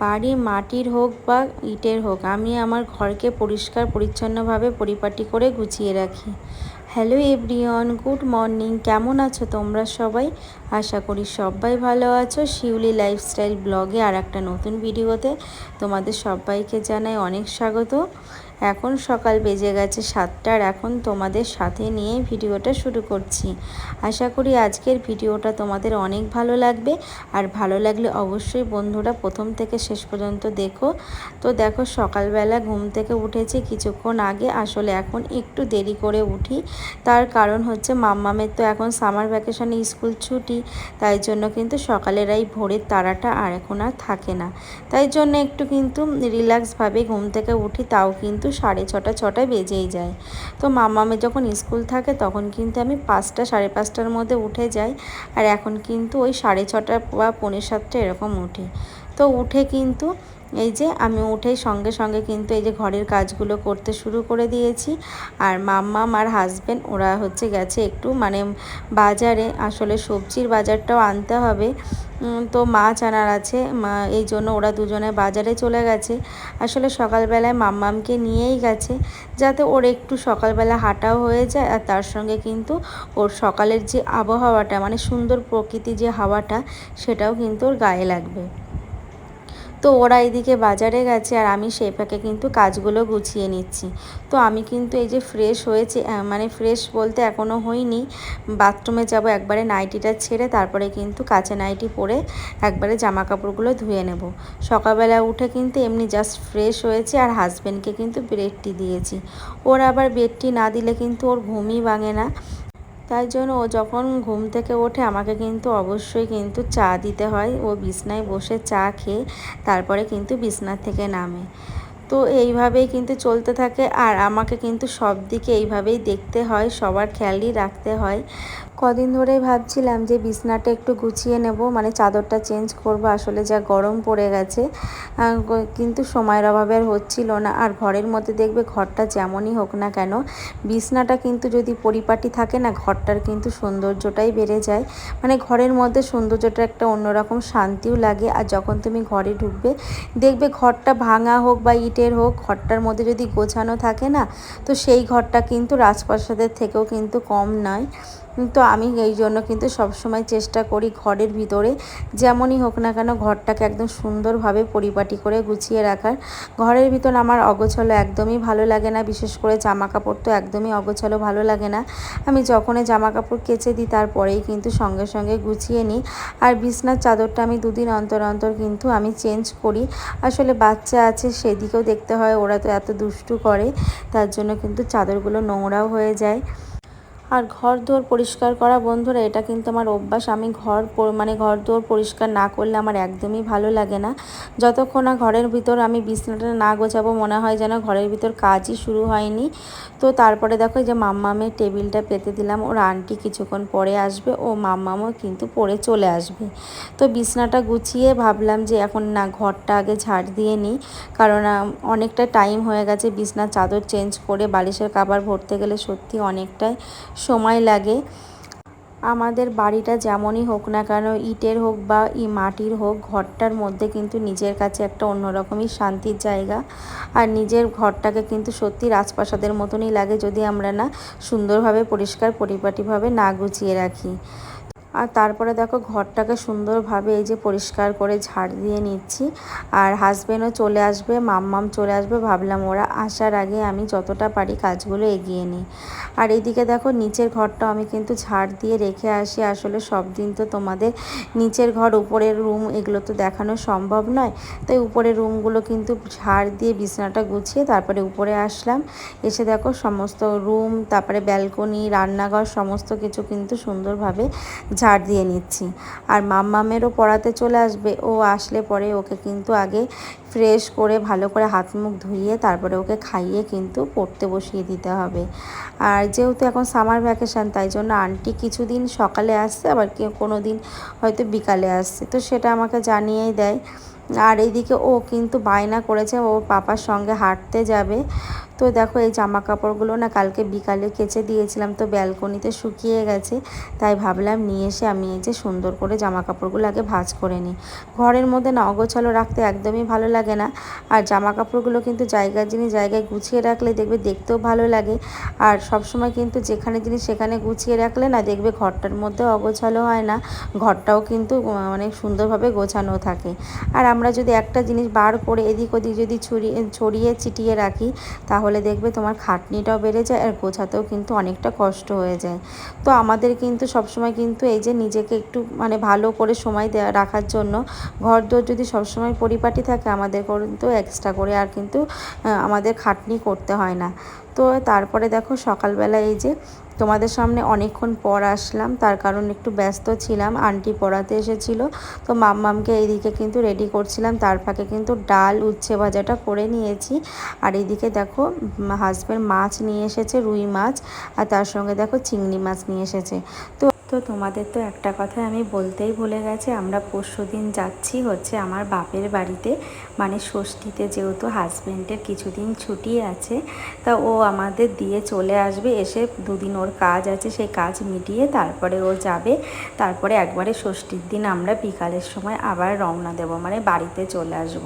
বাড়ি মাটির হোক বা ইটের হোক, আমি আমার ঘরকে পরিষ্কার পরিচ্ছন্নভাবে পরিপাটি করে গুছিয়ে রাখি। Hello everyone, good morning. কেমন আছো তোমরা সবাই? আশা করি সবাই ভালো আছো। শিউলি লাইফস্টাইল ব্লগে আর একটা নতুন ভিডিওতে তোমাদের সবাইকে জানাই অনেক স্বাগত। এখন সকাল বেজে গেছে 7টা, আর এখন তোমাদের সাথে নিয়ে ভিডিওটা শুরু করছি। আশা করি আজকের ভিডিওটা তোমাদের অনেক ভালো লাগবে, আর ভালো লাগলে অবশ্যই বন্ধুরা প্রথম থেকে শেষ পর্যন্ত দেখো। তো দেখো, সকালবেলা ঘুম থেকে উঠেছি কিছুক্ষণ আগে। আসলে এখন একটু দেরি করে উঠি, তার কারণ হচ্ছে মাম্মামের তো এখন সামার ভ্যাকেশনে স্কুল ছুটি, তাই জন্য কিন্তু সকালেরাই ভোরের তাড়াটা আর এখন আর থাকে না। তাই জন্য একটু কিন্তু রিল্যাক্সভাবে ঘুম থেকে উঠি, তাও কিন্তু 6:30 বেজেই যায়। তো মাম্মামের যখন স্কুল থাকে তখন কিন্তু আমি 5টা 5:30টার মধ্যে উঠে যাই, আর এখন কিন্তু ওই 6:30 বা 6:45 এরকম উঠি। তো উঠে কিন্তু এই যে আমি উঠেই সঙ্গে সঙ্গে কিন্তু এই যে ঘরের কাজগুলো করতে শুরু করে দিয়েছি। আর মাম্মাম আর হাজব্যান্ড ওরা হচ্ছে গেছে একটু বাজারে, আসলে সবজির বাজারটাও আনতে হবে। তো মাছ আনার আছে, এই জন্য ওরা দুজনে বাজারে চলে গেছে। আসলে সকালবেলায় মাম্মামকে নিয়েই গেছে, যাতে ওর একটু সকালবেলা হাঁটাও হয়ে যায়, আর তার সঙ্গে কিন্তু ওর সকালের যে আবহাওয়াটা, মানে সুন্দর প্রকৃতি যে হাওয়াটা, সেটাও কিন্তু ওর গায়ে লাগবে। তো ওরা এদিকে বাজারে গেছে, আর আমি সেই ফাঁকে কিন্তু কাজগুলো গুছিয়ে নিচ্ছি। তো আমি কিন্তু এই যে ফ্রেশ হয়েছে, মানে ফ্রেশ বলতে এখনও হইনি। বাথরুমে যাব, একবারে নাইটিটা ছেড়ে তারপরে কিন্তু কাঁচা নাইটি পরে একবারে জামা কাপড়গুলো ধুয়ে নেব। সকালবেলা উঠে কিন্তু এমনি জাস্ট ফ্রেশ হয়েছে, আর হাজব্যান্ডকে কিন্তু বেড টি দিয়েছি। ওর আবার বেড টি না দিলে কিন্তু ওর ঘুমই ভাঙে না। তাই জন্য ও যখন ঘুম থেকে ওঠে আমাকে কিন্তু অবশ্যই কিন্তু চা দিতে হয়। ও বিছনায় বসে চা খেয়ে তারপরে কিন্তু বিছনা থেকে নামে। তো এইভাবেই কিন্তু চলতে থাকে, আর আমাকে কিন্তু সব দিকে এইভাবেই দেখতে হয়, সবার খেয়ালই রাখতে হয়। কদিন ধরেই ভাবছিলাম যে বিছনাটা একটু গুছিয়ে নেব, মানে চাদরটা চেঞ্জ করব, আসলে যা গরম পড়ে গেছে। কিন্তু সময়ের অভাবে আর হচ্ছিল না। আর ঘরের মধ্যে দেখবে ঘরটা যেমনই হোক না কেন, বিছনাটা কিন্তু যদি পরিপাটি থাকে না, ঘরটার কিন্তু সৌন্দর্যটাই বেড়ে যায়। মানে ঘরের মধ্যে সৌন্দর্যটা একটা অন্যরকম শান্তিও লাগে। আর যখন তুমি ঘরে ঢুকবে দেখবে ঘরটা ভাঙা হোক বা ইটের হোক, ঘরটার মধ্যে যদি গোছানো থাকে না, তো সেই ঘরটা কিন্তু রাজপ্রাসাদের থেকেও কিন্তু কম নয়। তো আমি এই জন্য কিন্তু সবসময় চেষ্টা করি ঘরের ভিতরে যেমনই হোক না কেন ঘরটাকে একদম সুন্দরভাবে পরিপাটি করে গুছিয়ে রাখার। ঘরের ভিতর আমার অগোছালো একদমই ভালো লাগে না, বিশেষ করে জামা কাপড় তো একদমই অগোছালো ভালো লাগে না। আমি যখনই জামা কাপড় কেচে দিই তারপরেই কিন্তু সঙ্গে সঙ্গে গুছিয়ে নিই। আর বিছনার চাদরটা আমি 2 দিন অন্তর অন্তর কিন্তু আমি চেঞ্জ করি। আসলে বাচ্চা আছে, সেদিকেও দেখতে হয়, ওরা তো এত দুষ্টু করে, তার জন্য কিন্তু চাদরগুলো নোংরাও হয়ে যায়। আর ঘর দুয়ার পরিষ্কার করা বন্ধুরা, এটা কিন্তু আমার অভ্যাস। আমি ঘর দুয়ার পরিষ্কার না করলে আমার একদমই ভালো লাগে না। যতক্ষণ না ঘরের ভিতর আমি বিছানাটা না গোছাবো, মনে হয় যেন ঘরের ভিতর কাজই শুরু হয়নি। তো তারপরে দেখো যে মাম্মামের টেবিলটা পেতে দিলাম, ওর আন্টি কিছুক্ষণ পরে আসবে, ও মাম্মামও কিন্তু পরে চলে আসবে। তো বিছানাটা গুছিয়ে ভাবলাম যে এখন না, ঘরটা আগে ঝাড় দিয়ে নিই, কারণ অনেকটা টাইম হয়ে গেছে বিছনার চাদর চেঞ্জ করে বালিশের কভার ভরতে গেলে সত্যি অনেকটাই সময় লাগে। আমাদের বাড়িটা যেমনই হোক না কেন, ইটের হোক বা মাটির হোক, ঘরটার মধ্যে কিন্তু নিজের কাছে একটা অন্যরকমই শান্তির জায়গা। আর নিজের ঘরটাকে কিন্তু সত্যি রাজপ্রাসাদের মতনই লাগে, যদি আমরা না সুন্দরভাবে পরিষ্কার পরিপাটিভাবে না গুছিয়ে রাখি। আর তারপরে দেখো ঘরটাকে সুন্দরভাবে এই যে পরিষ্কার করে ঝাড় দিয়ে নিচ্ছি। আর হাজবেন্ডও চলে আসবে, মাম্মাম চলে আসবে, ভাবলাম ওরা আসার আগে আমি যতটা পারি কাজগুলো এগিয়ে নিই। আর এইদিকে দেখো নিচের ঘরটাও আমি কিন্তু ঝাড় দিয়ে রেখে আসি। আসলে সব দিন তো তোমাদের নিচের ঘর উপরের রুম এগুলো তো দেখানো সম্ভব নয়, তাই উপরের রুমগুলো কিন্তু ঝাড় দিয়ে বিছানাটা গুছিয়ে তারপরে উপরে আসলাম। এসে দেখো সমস্ত রুম, তারপরে ব্যালকনি, রান্নাঘর সমস্ত কিছু কিন্তু সুন্দরভাবে ঝাড় দিয়ে নিচ্ছি। আর মাম্মামেরও পড়াতে চলে আসবে, ও আসলে পরে ওকে কিন্তু আগে ফ্রেশ করে ভালো করে হাত মুখ ধুইয়ে তারপরে ওকে খাইয়ে কিন্তু পড়তে বসিয়ে দিতে হবে। আর যেহেতু এখন সামার ভ্যাকেশান, তাই জন্য আন্টি কিছুদিন সকালে আসছে, আবার কোনো দিন হয়তো বিকালে আসছে, তো সেটা আমাকে জানিয়েই দেয়। আর এইদিকে ও কিন্তু বায়না করেছে ওর পাপার সঙ্গে হাঁটতে যাবে। তো দেখো এই জামা কাপড়গুলো না কালকে বিকালে কেচে দিয়েছিলাম, তো ব্যালকনিতে শুকিয়ে গেছে, তাই ভাবলাম নিয়ে এসে আমি এই যে সুন্দর করে জামা কাপড়গুলো আগে ভাঁজ করে নিই। ঘরের মধ্যে না অগোছালো রাখতে একদমই ভালো লাগে না, আর জামা কাপড়গুলো কিন্তু জায়গার জিনিস জায়গায় গুছিয়ে রাখলে দেখবে দেখতেও ভালো লাগে। আর সবসময় কিন্তু যেখানে জিনিস সেখানে গুছিয়ে রাখলে না দেখবে ঘরটার মধ্যে অগোছালো হয় না, ঘরটাও কিন্তু অনেক সুন্দরভাবে গোছানো থাকে। আর আমরা যদি একটা জিনিস বার করে এদিক ওদিক যদি ছড়িয়ে ছিটিয়ে রাখি, তাহলে দেখবে তোমার খাটনিটাও বেড়ে যায় আর গোছাতেও কিন্তু অনেকটা কষ্ট হয়ে যায়। তো আমাদের কিন্তু সবসময় কিন্তু এই যে নিজেকে একটু ভালো করে সময় রাখার জন্য ঘরদোর যদি সবসময় পরিপাটি থাকে, আমাদের কিন্তু এক্সট্রা করে আর কিন্তু আমাদের খাটনি করতে হয় না। তো তারপরে দেখো সকালবেলা এই যে তোমাদের সামনে অনেকক্ষণ পর আসলাম, তার কারণ একটু ব্যস্ত ছিলাম, আন্টি পড়াতে এসেছিলো, তো মাম্মামকে এইদিকে কিন্তু রেডি করছিলাম, তার ফাঁকে কিন্তু ডাল উচ্ছে ভাজাটা করে নিয়েছি। আর এইদিকে দেখো হাজব্যান্ড মাছ নিয়ে এসেছে, রুই মাছ, আর তার সঙ্গে দেখো চিংড়ি মাছ নিয়ে এসেছে। তো তোমাদের তো একটা কথা আমি বলতেই ভুলে গেছি, আমরা পরশুদিন যাচ্ছি হচ্ছে আমার বাপের বাড়িতে, ষষ্ঠীতে, যেহেতু হাজব্যান্ডের কিছুদিন ছুটি আছে, তা ও আমাদের দিয়ে চলে আসবে, এসে দুদিন ওর কাজ আছে, সেই কাজ মিটিয়ে তারপরে ও যাবে। তারপরে একবারে ষষ্ঠীর দিন আমরা বিকালের সময় আবার রওনা দেব, বাড়িতে চলে আসব।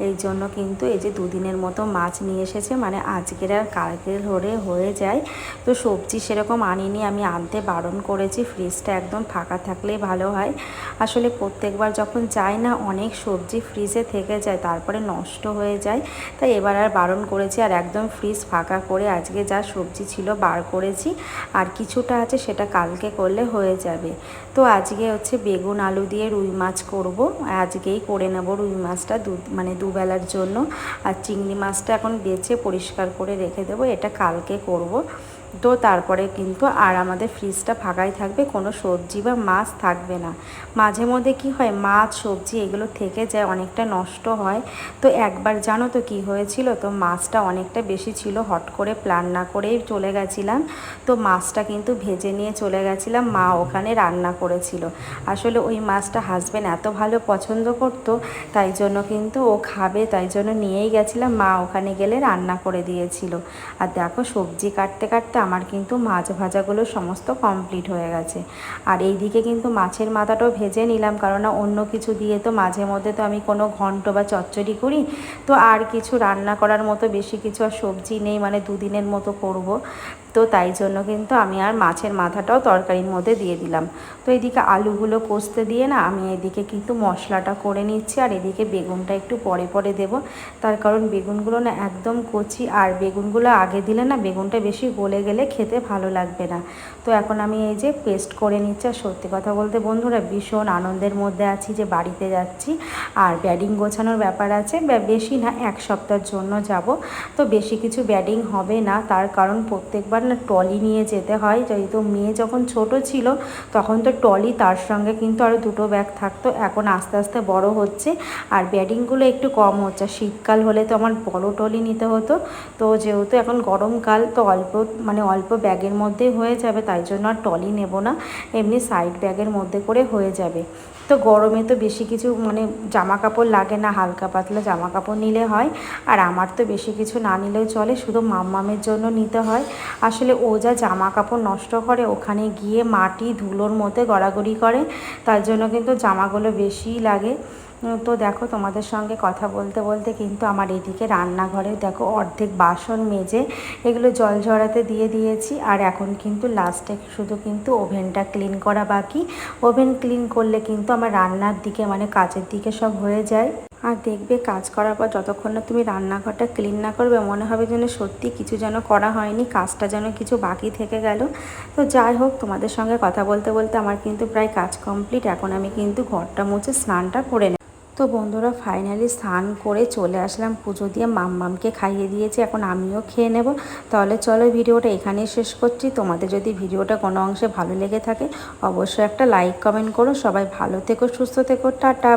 এই জন্য কিন্তু এই যে দুদিনের মতো মাছ নিয়ে এসেছে, আজকের আর কালকের ধরে হয়ে যায়। তো সবজি সেরকম আনিনি, আমি আনতে বারণ করেছি, ফ্রিজটা একদম ফাঁকা থাকলেই ভালো হয়। আসলে প্রত্যেকবার যখন যাই না অনেক সবজি ফ্রিজে থেকে যায়, তারপরে নষ্ট হয়ে যায়, তাই এবার আর বারণ করেছি। আর একদম ফ্রিজ ফাঁকা করে আজকে যা সবজি ছিল বার করেছি, আর কিছুটা আছে সেটা কালকে করলে হয়ে যাবে। তো আজকে হচ্ছে বেগুন আলু দিয়ে রুই মাছ করব, আজকেই করে নেব রুই মাছটা দুবেলার জন্য। আর চিংড়ি মাছটা এখন বেছে পরিষ্কার করে রেখে দেবো, এটা কালকে করব। তো তারপরে কিন্তু আর আমাদের ফ্রিজটা ফাঁকাই থাকবে, কোনো সবজি বা মাছ থাকবে না। মাঝে মধ্যে কি হয়, মাছ সবজি এগুলো থেকে যায়, অনেকটা নষ্ট হয়। তো একবার জানো তো কি হয়েছিল, তো মাছটা অনেকটা বেশি ছিল, হট করে প্ল্যান না করেই চলে গেছিলাম, তো মাছটা কিন্তু ভেজে নিয়ে চলে গেছিলাম, মা ওখানে রান্না করেছিল। আসলে ওই মাছটা হাজব্যান্ড এত ভালো পছন্দ করতো, তাই জন্য কিন্তু ও খাবে, তাই জন্য নিয়েই গেছিলাম, মা ওখানে গেলে রান্না করে দিয়েছিল। আর দেখো সবজি কাটতে কাটতে আমার কিন্তু মাছ ভাজাগুলো সমস্ত কমপ্লিট হয়ে গেছে। আর এই দিকে কিন্তু মাছের মাথাটাও ভেজে নিলাম, কারণ অন্য কিছু দিয়ে তো মাঝে মধ্যে তো আমি কোনো ঘন্ট বা চচ্চড়ি করি, তো আর কিছু রান্না করার মতো বেশি কিছু আর সবজি নেই, দুদিনের মতো করব। তো তাই জন্য কিন্তু আমি আর মাছের মাথাটাও তরকারির মধ্যে দিয়ে দিলাম। তো এদিকে আলুগুলো কষতে দিয়ে না আমি এদিকে কিন্তু মশলাটা করে নিচ্ছি, আর এদিকে বেগুনটা একটু পরে পরে দেব, তার কারণ বেগুনগুলো না একদম কচি, আর বেগুনগুলো আগে দিলে না বেগুনটা বেশি গলে গেলে খেতে ভালো লাগবে না। তো এখন আমি এই যে পেস্ট করে নিচ্ছি। আর সত্যি কথা বলতে বন্ধুরা, ভীষণ আনন্দের মধ্যে আছি যে বাড়িতে যাচ্ছি, আর ব্যাডিং গোছানোর ব্যাপার আছে, বেশি না, 1 সপ্তাহের জন্য যাব। তো বেশি কিছু ব্যাডিং হবে না, তার কারণ প্রত্যেকবার না ট্রলি নিয়ে যেতে হয়, যেহেতু মেয়ে যখন ছোট ছিল তখন তো ট্রলি, তার সঙ্গে কিন্তু আরও 2টো ব্যাগ থাকতো, এখন আস্তে আস্তে বড় হচ্ছে আর ব্যাডিংগুলো একটু কম হচ্ছে। শীতকাল হলে তো আমার বড় ট্রলি নিতে হতো, তো যেহেতু এখন গরমকাল, তো অল্প ব্যাগের মধ্যেই হয়ে যাবে, তাই জন্য আর ট্রলি নেব না, এমনি সাইড ব্যাগের মধ্যে করে হয়ে যাবে। তো গরমে তো বেশি কিছু জামা কাপড় লাগে না, হালকা পাতলা জামা কাপড় নিলে হয়। আর আমার তো বেশি কিছু না নিলেও চলে, শুধু মাম্মামের জন্য নিতে হয়। আসলে ও যা জামা কাপড় নষ্ট করে, ওখানে গিয়ে মাটি ধুলোর মধ্যে গড়াগড়ি করে, তার জন্য কিন্তু জামাগুলো বেশিই লাগে। তো দেখো তোমাদের সঙ্গে কথা বলতে বলতে কিন্তু আমার এদিকে রান্নাঘরে দেখো অর্ধেক বাসন মেজে এগুলো জল ঝরাতে দিয়ে দিয়েছি। আর এখন কিন্তু লাস্টে শুধু কিন্তু ওভেনটা ক্লিন করা বাকি। ওভেন ক্লিন করলে কিন্তু আমার রান্নার দিকে কাজের দিকে সব হয়ে যায়। আর দেখবে কাজ করার পর যতক্ষণ না তুমি রান্নাঘরটা ক্লিন না করবে, মনে হবে যেন সত্যি কিছু যেন করা হয়নি, কাজটা যেন কিছু বাকি থেকে গেল। তো যাই হোক, তোমাদের সঙ্গে কথা বলতে বলতে আমার কিন্তু প্রায় কাজ কমপ্লিট। এখন আমি কিন্তু ঘরটা মুছে স্নানটা করে নেব। তো বন্ধুরা, ফাইনালি স্নান করে চলে আসলাম, পুজো দিয়ে মাম্মামকে খাইয়ে দিয়েছি, এখন আমিও খেয়ে নেব। তাহলে চলো ভিডিওটা এখানেই শেষ করছি। তোমাদের যদি ভিডিওটা কোনো অংশে ভালো লেগে থাকে, অবশ্যই একটা লাইক কমেন্ট করো। সবাই ভালো থেকো, সুস্থ থেকো, টাটা।